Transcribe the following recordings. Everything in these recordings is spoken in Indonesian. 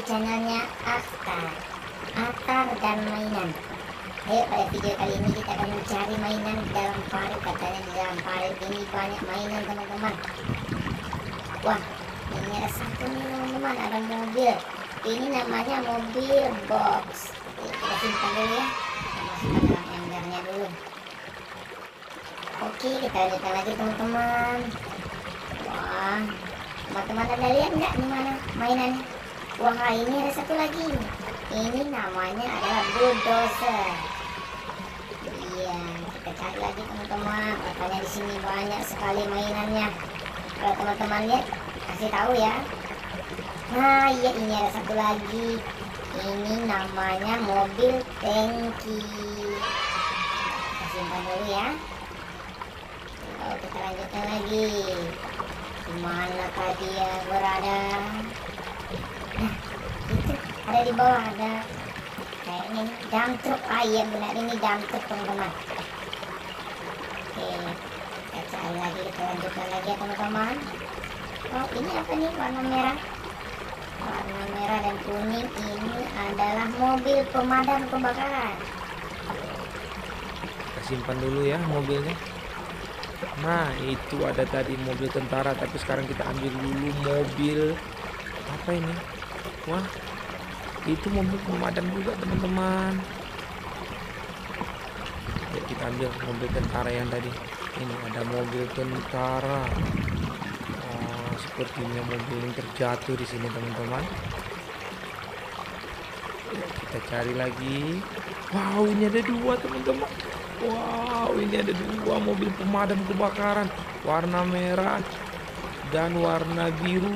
channelnya Atar dan Mainan. Ayo, pada video kali ini kita akan mencari mainan di dalam parit. Katanya di dalam parit ini banyak mainan teman-teman. Wah, ini ada satu nih teman-teman, ada mobil. Ini namanya mobil box. Kita simpan dulu ya, kita masukkan dalam embernya dulu. Oke, kita lanjutkan lagi teman-teman. Wah, teman-teman ada lihat nggak di mana mainannya? Wah, ini ada satu lagi. Ini namanya adalah bulldozer. Iya, kita cari lagi teman-teman. Katanya di sini banyak sekali mainannya. Kalau teman-teman lihat, kasih tahu ya. Nah, iya, ini ada satu lagi. Ini namanya mobil tangki. Kita simpan dulu ya. Lalu kita lanjutkan lagi. Dimana tadi ya berada? Nah, itu ada di bawah, ada kayaknya dump truck. Ah iya, benar, ini dump truck teman-teman. Oke, kita cari lagi, kita lanjutkan lagi ya teman-teman. Oh, ini apa nih, warna merah? Warna merah dan kuning. Ini adalah mobil pemadam kebakaran. Kita simpan dulu ya mobilnya. Nah, itu ada tadi mobil tentara, tapi sekarang kita ambil dulu mobil apa ini? Wah, itu mobil pemadam juga teman-teman. Yuk, kita ambil mobil tentara yang tadi. Ini ada mobil tentara. Oh, sepertinya mobil yang terjatuh di sini teman-teman. Kita cari lagi. Wow, ini ada dua teman-teman. Wow, ini ada dua mobil pemadam kebakaran, warna merah dan warna biru.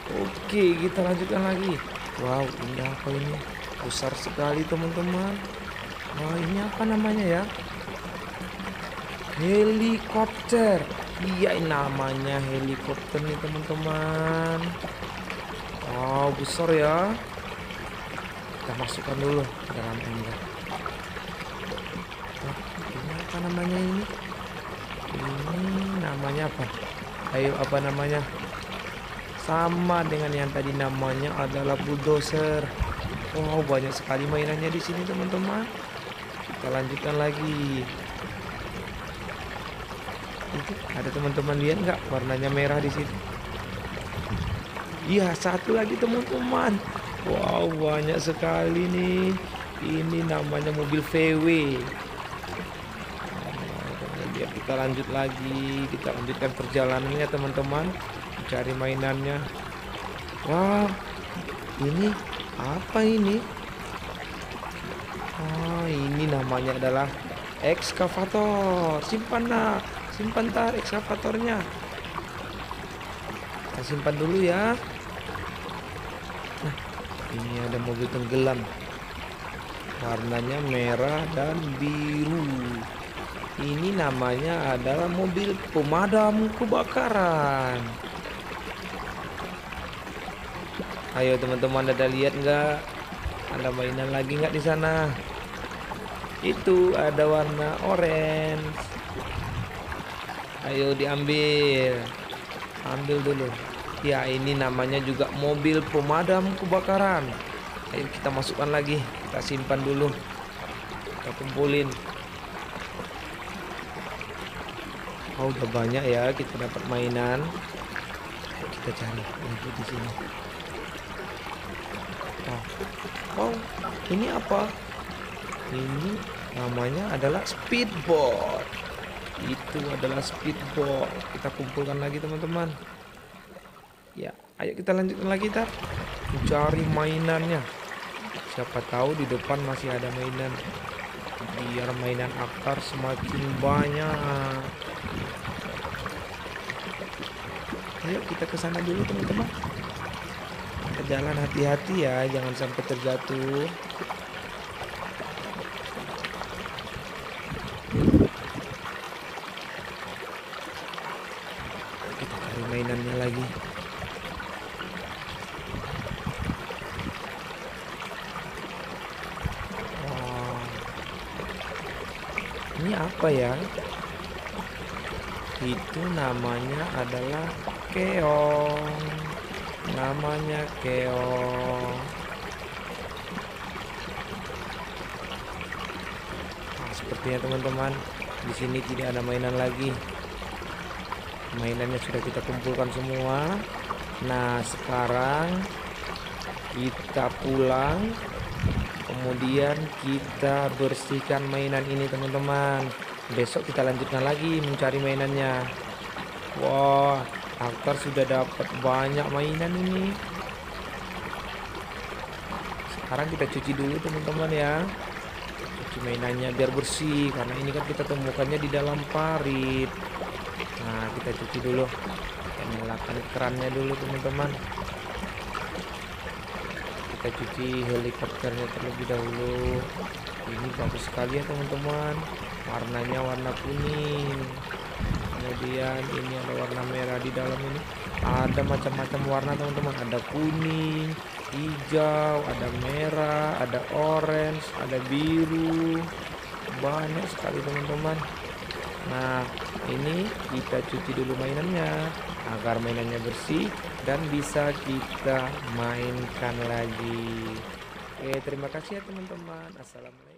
Oke, kita lanjutkan lagi. Wow, ini apa ini? Besar sekali teman-teman. Wah, ini apa namanya ya? Helikopter. Iya, ini namanya helikopter nih teman-teman. Wow, besar ya. Kita masukkan dulu ke dalam ember. Ini apa namanya ini? Ini namanya apa? Ayo, apa namanya? Sama dengan yang tadi, namanya adalah bulldozer. Wow, banyak sekali mainannya di sini teman-teman. Kita lanjutkan lagi. Itu ada teman-teman, lihat nggak warnanya merah di situ? Iya, satu lagi teman-teman. Wow, banyak sekali nih. Ini namanya mobil VW. Biar kita lanjut lagi, kita lanjutkan perjalanannya teman-teman, cari mainannya. Wah, ini apa ini? Oh, ini namanya adalah ekskavator. Simpan nak, simpan tar ekskavatornya. Kita simpan dulu ya. Nah, ini ada mobil tenggelam, warnanya merah dan biru. Ini namanya adalah mobil pemadam kebakaran. Ayo teman-teman, ada lihat nggak? Ada mainan lagi nggak di sana? Itu ada warna orange. Ayo diambil, ambil dulu. Ya, ini namanya juga mobil pemadam kebakaran. Ayo kita masukkan lagi, kita simpan dulu, kita kumpulin. Oh, udah banyak ya kita dapat mainan. Kita cari lagi di sini. Oh, ini apa? Ini namanya adalah speedboat. Itu adalah speedboat. Kita kumpulkan lagi teman-teman. Ya, ayo kita lanjutkan lagi tar. Mencari mainannya. Siapa tahu di depan masih ada mainan. Biar mainan akar semakin banyak. Ayo kita ke sana dulu teman-teman. Kita jalan hati-hati ya, jangan sampai terjatuh. Kita cari mainannya lagi. Wow. Ini apa ya? Itu namanya adalah keong. namanya keong. Nah, sepertinya teman-teman di sini tidak ada mainan lagi. Mainannya sudah kita kumpulkan semua. Nah, sekarang kita pulang, kemudian kita bersihkan mainan ini teman-teman. Besok kita lanjutkan lagi mencari mainannya. Wah, Akhtar sudah dapat banyak mainan ini. Sekarang kita cuci dulu teman-teman ya. Cuci mainannya biar bersih, karena ini kan kita temukannya di dalam parit. Nah, kita cuci dulu. Kita nyalakan kerannya dulu teman-teman. Kita cuci helikopternya terlebih dahulu. Ini bagus sekali ya teman-teman, warnanya warna kuning. Kemudian ini ada warna merah di dalam ini. Ada macam-macam warna teman-teman, ada kuning, hijau, ada merah, ada orange, ada biru. Banyak sekali teman-teman. Nah, ini kita cuci dulu mainannya agar mainannya bersih dan bisa kita mainkan lagi. Oke, terima kasih ya teman-teman. Assalamualaikum.